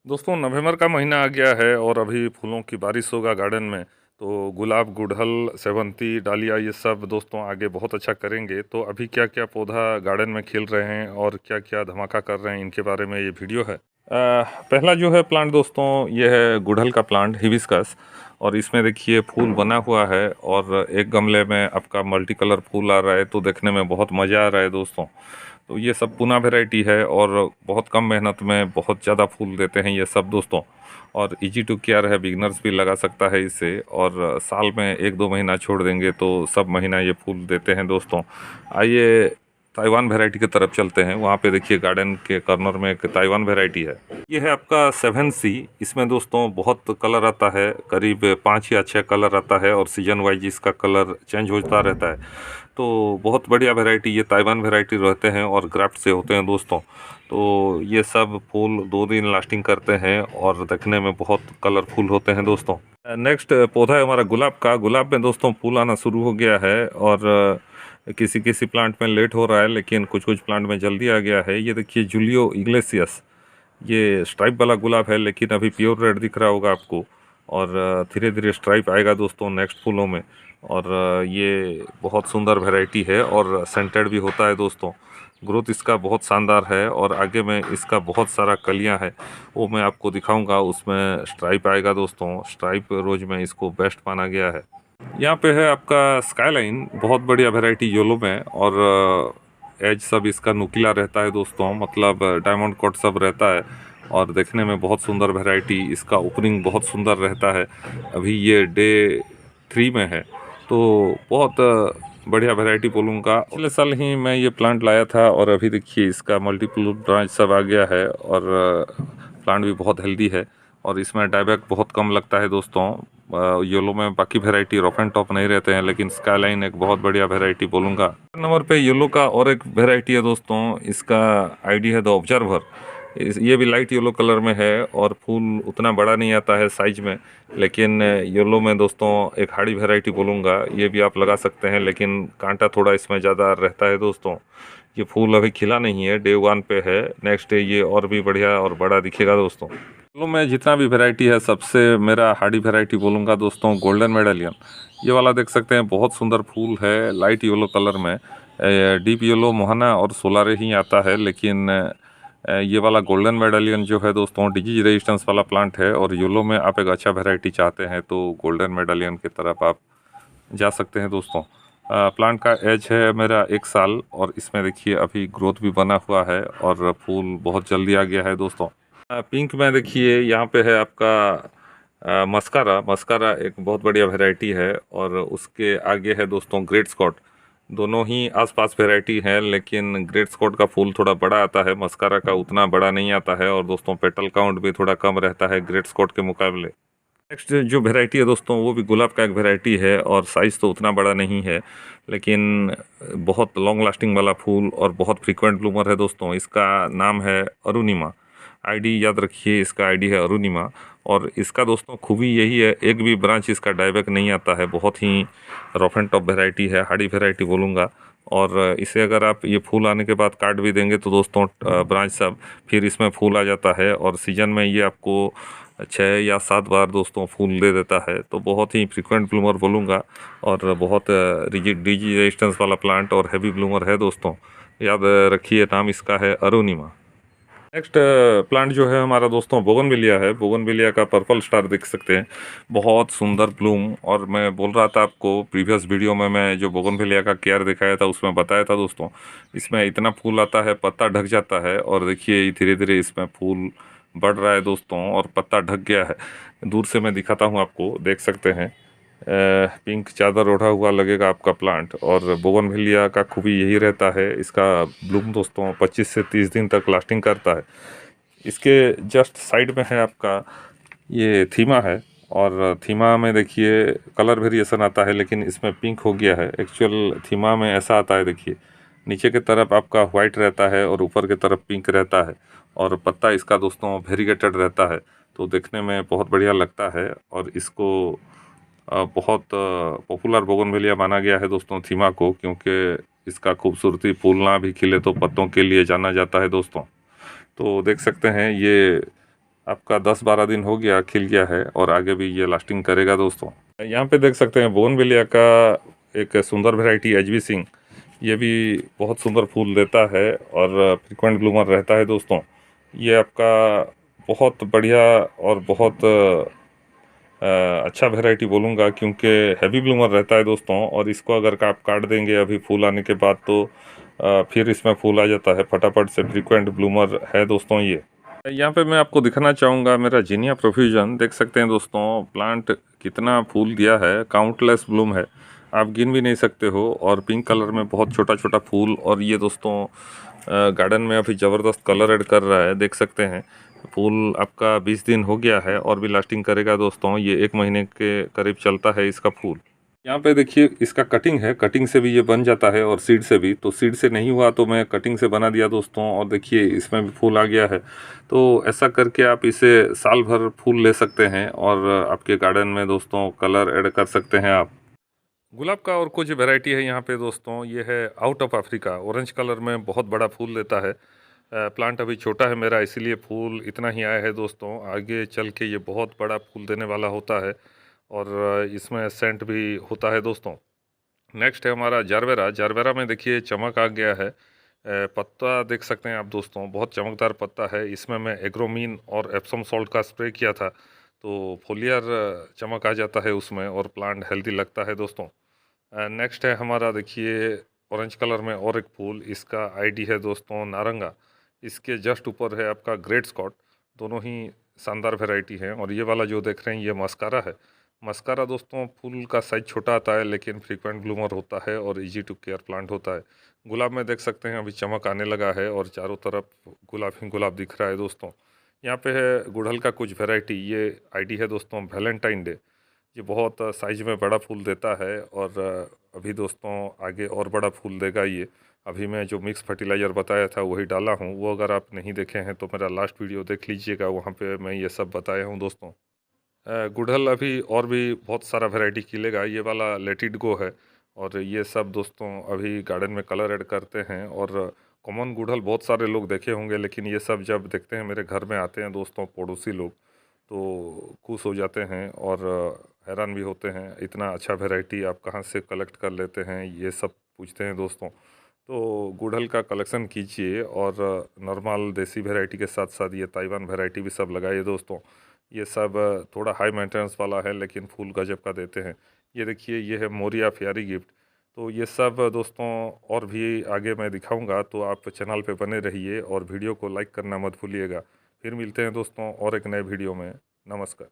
दोस्तों नवंबर का महीना आ गया है और अभी फूलों की बारिश होगा गार्डन में। तो गुलाब, गुड़हल, सेवंती, डालिया ये सब दोस्तों आगे बहुत अच्छा करेंगे। तो अभी क्या क्या पौधा गार्डन में खिल रहे हैं और क्या क्या धमाका कर रहे हैं इनके बारे में ये वीडियो है। पहला जो है प्लांट दोस्तों ये है गुड़हल का प्लांट हिबिस्कस। और इसमें देखिए फूल बना हुआ है और एक गमले में आपका मल्टी कलर फूल आ रहा है, तो देखने में बहुत मज़ा आ रहा है दोस्तों। तो ये सब पूना वैरायटी है और बहुत कम मेहनत में बहुत ज़्यादा फूल देते हैं ये सब दोस्तों। और इजी टू केयर है, बिगनर्स भी लगा सकता है इसे। और साल में एक दो महीना छोड़ देंगे तो सब महीना ये फूल देते हैं दोस्तों। आइए ताइवान वैरायटी की तरफ चलते हैं। वहाँ पे देखिए गार्डन के कॉर्नर में एक ताइवान वैरायटी है। ये है आपका 7C। इसमें दोस्तों बहुत कलर आता है, करीब 5 या 6 कलर आता है और सीजन वाइज इसका कलर चेंज होता रहता है। तो बहुत बढ़िया वैरायटी, ये ताइवान वैरायटी रहते हैं और ग्राफ्ट से होते हैं दोस्तों। तो ये सब फूल 2 दिन लास्टिंग करते हैं और देखने में बहुत कलरफुल होते हैं दोस्तों। नेक्स्ट पौधा है हमारा गुलाब का। गुलाब में दोस्तों फूल आना शुरू हो गया है और किसी किसी प्लांट में लेट हो रहा है, लेकिन कुछ कुछ प्लांट में जल्दी आ गया है। ये देखिए जूलियो इग्लेसियस, ये स्ट्राइप वाला गुलाब है, लेकिन अभी प्योर रेड दिख रहा होगा आपको। और धीरे धीरे स्ट्राइप आएगा दोस्तों नेक्स्ट फूलों में। और ये बहुत सुंदर वैरायटी है और सेंटेड भी होता है दोस्तों। ग्रोथ इसका बहुत शानदार है और आगे में इसका बहुत सारा कलियां है, वो मैं आपको दिखाऊंगा। उसमें स्ट्राइप आएगा दोस्तों। स्ट्राइप रोज में इसको बेस्ट माना गया है। यहाँ पे है आपका स्काईलाइन, बहुत बढ़िया वैरायटी येलो में। और एज सब इसका नुकीला रहता है दोस्तों, मतलब डायमंड कट सब रहता है। और देखने में बहुत सुंदर वैरायटी, इसका ओपनिंग बहुत सुंदर रहता है। अभी ये डे 3 में है, तो बहुत बढ़िया वैरायटी बोलूँगा। पिछले साल ही मैं ये प्लांट लाया था और अभी देखिए इसका मल्टीपल ब्रांच सब आ गया है और प्लांट भी बहुत हेल्दी है। और इसमें डायबैक बहुत कम लगता है दोस्तों। येलो में बाकी वैरायटी रफ एंड टॉप नहीं रहते हैं, लेकिन स्काईलाइन एक बहुत बढ़िया वैरायटी बोलूँगा। नंबर पे येलो का और एक वैरायटी है दोस्तों, इसका आईडी है द ऑब्जर्वर। ये भी लाइट येलो कलर में है और फूल उतना बड़ा नहीं आता है साइज में, लेकिन येलो में दोस्तों एक हार्डी वैरायटी बोलूँगा। ये भी आप लगा सकते हैं, लेकिन कांटा थोड़ा इसमें ज़्यादा रहता है दोस्तों। ये फूल अभी खिला नहीं है, डे 1 पे है। नेक्स्ट डे ये और भी बढ़िया और बड़ा दिखेगा दोस्तों। फूलों में जितना भी वैरायटी है, सबसे मेरा हार्डी वैरायटी बोलूँगा दोस्तों गोल्डन मेडालियन। ये वाला देख सकते हैं, बहुत सुंदर फूल है लाइट येलो कलर में। डीप येलो मोहना और सोलारे ही आता है, लेकिन ये वाला गोल्डन मेडालियन जो है दोस्तों डिजीज रेजिस्टेंस वाला प्लांट है। और येलो में आप एक अच्छा वैरायटी चाहते हैं तो गोल्डन मेडालियन की तरफ आप जा सकते हैं दोस्तों। प्लांट का एज है मेरा 1 साल और इसमें देखिए अभी ग्रोथ भी बना हुआ है और फूल बहुत जल्दी आ गया है दोस्तों। पिंक में देखिए यहाँ पे है आपका मस्कारा। मस्कारा एक बहुत बढ़िया वैरायटी है और उसके आगे है दोस्तों ग्रेट स्कॉट। दोनों ही आसपास वैरायटी है, लेकिन ग्रेट स्कॉट का फूल थोड़ा बड़ा आता है, मस्कारा का उतना बड़ा नहीं आता है। और दोस्तों पेटल काउंट भी थोड़ा कम रहता है ग्रेट स्कॉट के मुकाबले। नेक्स्ट जो वैरायटी है दोस्तों वो भी गुलाब का एक वैरायटी है और साइज़ तो उतना बड़ा नहीं है, लेकिन बहुत लॉन्ग लास्टिंग वाला फूल और बहुत फ्रीक्वेंट ब्लूमर है दोस्तों। इसका नाम है अरुणिमा। आईडी याद रखिए, इसका आईडी है अरुणिमा। और इसका दोस्तों खूबी यही है, एक भी ब्रांच इसका डायबैक नहीं आता है। बहुत ही रफ एंड टॉप वैरायटी है, हार्डी वैरायटी बोलूँगा। और इसे अगर आप ये फूल आने के बाद काट भी देंगे तो दोस्तों ब्रांच सब फिर इसमें फूल आ जाता है और सीजन में ये आपको 6 या 7 बार दोस्तों फूल दे देता है। तो बहुत ही फ्रीक्वेंट ब्लूमर बोलूँगा और बहुत डिजीज रेजिस्टेंस वाला प्लांट और हैवी ब्लूमर है दोस्तों। याद रखिए, नाम इसका है अरुणिमा। नेक्स्ट प्लांट जो है हमारा दोस्तों बोगनविलिया है। बोगनविलिया का पर्पल स्टार देख सकते हैं, बहुत सुंदर ब्लूम। और मैं बोल रहा था आपको प्रीवियस वीडियो में, मैं जो बोगनविलिया का केयर दिखाया था उसमें बताया था दोस्तों, इसमें इतना फूल आता है पत्ता ढक जाता है। और देखिए धीरे धीरे इसमें फूल बढ़ रहा है दोस्तों और पत्ता ढक गया है। दूर से मैं दिखाता हूँ आपको, देख सकते हैं पिंक चादर ओढ़ा हुआ लगेगा आपका प्लांट। और बोगनविलिया का खूबी यही रहता है, इसका ब्लूम दोस्तों 25 से 30 दिन तक लास्टिंग करता है। इसके जस्ट साइड में है आपका ये थीमा है। और थीमा में देखिए कलर वेरिएशन आता है, लेकिन इसमें पिंक हो गया है। एक्चुअल थीमा में ऐसा आता है, देखिए नीचे की तरफ आपका वाइट रहता है और ऊपर की तरफ पिंक रहता है। और पत्ता इसका दोस्तों वेरीगेटेड रहता है, तो देखने में बहुत बढ़िया लगता है। और इसको बहुत पॉपुलर बोगनविलिया माना गया है दोस्तों थीमा को, क्योंकि इसका खूबसूरती फूल ना भी खिले तो पत्तों के लिए जाना जाता है दोस्तों। तो देख सकते हैं ये आपका 10-12 दिन हो गया, खिल गया है और आगे भी ये लास्टिंग करेगा दोस्तों। यहाँ पे देख सकते हैं बोनविलिया का एक सुंदर वैरायटी एचवी सिंह, ये भी बहुत सुंदर फूल देता है और फ्रिक्वेंट ब्लूमर रहता है दोस्तों। ये आपका बहुत बढ़िया और बहुत अच्छा वैरायटी बोलूँगा, क्योंकि हैवी ब्लूमर रहता है दोस्तों। और इसको अगर आप काट देंगे अभी फूल आने के बाद तो फिर इसमें फूल आ जाता है फटाफट से। फ्रिक्वेंट ब्लूमर है दोस्तों ये। यहाँ पे मैं आपको दिखाना चाहूँगा मेरा जीनिया प्रोफ्यूजन। देख सकते हैं दोस्तों प्लांट कितना फूल दिया है, काउंटलेस ब्लूम है, आप गिन भी नहीं सकते हो। और पिंक कलर में बहुत छोटा छोटा फूल, और ये दोस्तों गार्डन में अभी ज़बरदस्त कलर ऐड कर रहा है। देख सकते हैं फूल आपका 20 दिन हो गया है और भी लास्टिंग करेगा दोस्तों। ये 1 महीने के करीब चलता है इसका फूल। यहाँ पे देखिए इसका कटिंग है, कटिंग से भी ये बन जाता है और सीड से भी। तो सीड से नहीं हुआ तो मैं कटिंग से बना दिया दोस्तों, और देखिए इसमें भी फूल आ गया है। तो ऐसा करके आप इसे साल भर फूल ले सकते हैं और आपके गार्डन में दोस्तों कलर ऐड कर सकते हैं आप। गुलाब का और कुछ वैरायटी है यहाँ पे दोस्तों। ये है out of Africa, orange colour में बहुत बड़ा फूल देता है। प्लांट अभी छोटा है मेरा, इसीलिए फूल इतना ही आया है दोस्तों। आगे चल के ये बहुत बड़ा फूल देने वाला होता है और इसमें सेंट भी होता है दोस्तों। नेक्स्ट है हमारा जारवेरा। जारवेरा में देखिए चमक आ गया है। पत्ता देख सकते हैं आप दोस्तों, बहुत चमकदार पत्ता है। इसमें मैं एग्रोमीन और एप्सम सॉल्ट का स्प्रे किया था, तो फोलियर चमक आ जाता है उसमें और प्लांट हेल्दी लगता है दोस्तों। नेक्स्ट है हमारा देखिए ऑरेंज कलर में और एक फूल, इसका आईडी है दोस्तों नारंगा। इसके जस्ट ऊपर है आपका ग्रेट स्कॉट। दोनों ही शानदार वैरायटी हैं। और ये वाला जो देख रहे हैं ये मस्कारा है। मस्कारा दोस्तों फूल का साइज छोटा आता है लेकिन फ्रीक्वेंट ब्लूमर होता है और इजी टू केयर प्लांट होता है। गुलाब में देख सकते हैं अभी चमक आने लगा है और चारों तरफ गुलाब ही गुलाब दिख रहा है दोस्तों। यहाँ पे है गुड़हल का कुछ वैरायटी। ये आईडी है दोस्तों वैलेंटाइन डे। ये बहुत साइज में बड़ा फूल देता है और अभी दोस्तों आगे और बड़ा फूल देगा ये। अभी मैं जो मिक्स फर्टिलाइज़र बताया था वही डाला हूँ, वो अगर आप नहीं देखे हैं तो मेरा लास्ट वीडियो देख लीजिएगा, वहाँ पे मैं ये सब बताया हूँ दोस्तों। गुड़हल अभी और भी बहुत सारा वैरायटी खिलेगा। ये वाला लेट इट गो है। और ये सब दोस्तों अभी गार्डन में कलर ऐड करते हैं। और कॉमन गुड़हल बहुत सारे लोग देखे होंगे, लेकिन ये सब जब देखते हैं मेरे घर में आते हैं दोस्तों पड़ोसी लोग, तो खुश हो जाते हैं और हैरान भी होते हैं, इतना अच्छा वैरायटी आप कहाँ से कलेक्ट कर लेते हैं, ये सब पूछते हैं दोस्तों। तो गुड़हल का कलेक्शन कीजिए और नॉर्मल देसी वैरायटी के साथ साथ ये ताइवान वैरायटी भी सब लगाइए दोस्तों। ये सब थोड़ा हाई मेंटेनेंस वाला है लेकिन फूल गजब का देते हैं। ये देखिए ये है मोरिया फ्यारी गिफ्ट। तो ये सब दोस्तों और भी आगे मैं दिखाऊंगा, तो आप चैनल पे बने रहिए और वीडियो को लाइक करना मत भूलिएगा। फिर मिलते हैं दोस्तों और एक नए वीडियो में। नमस्कार।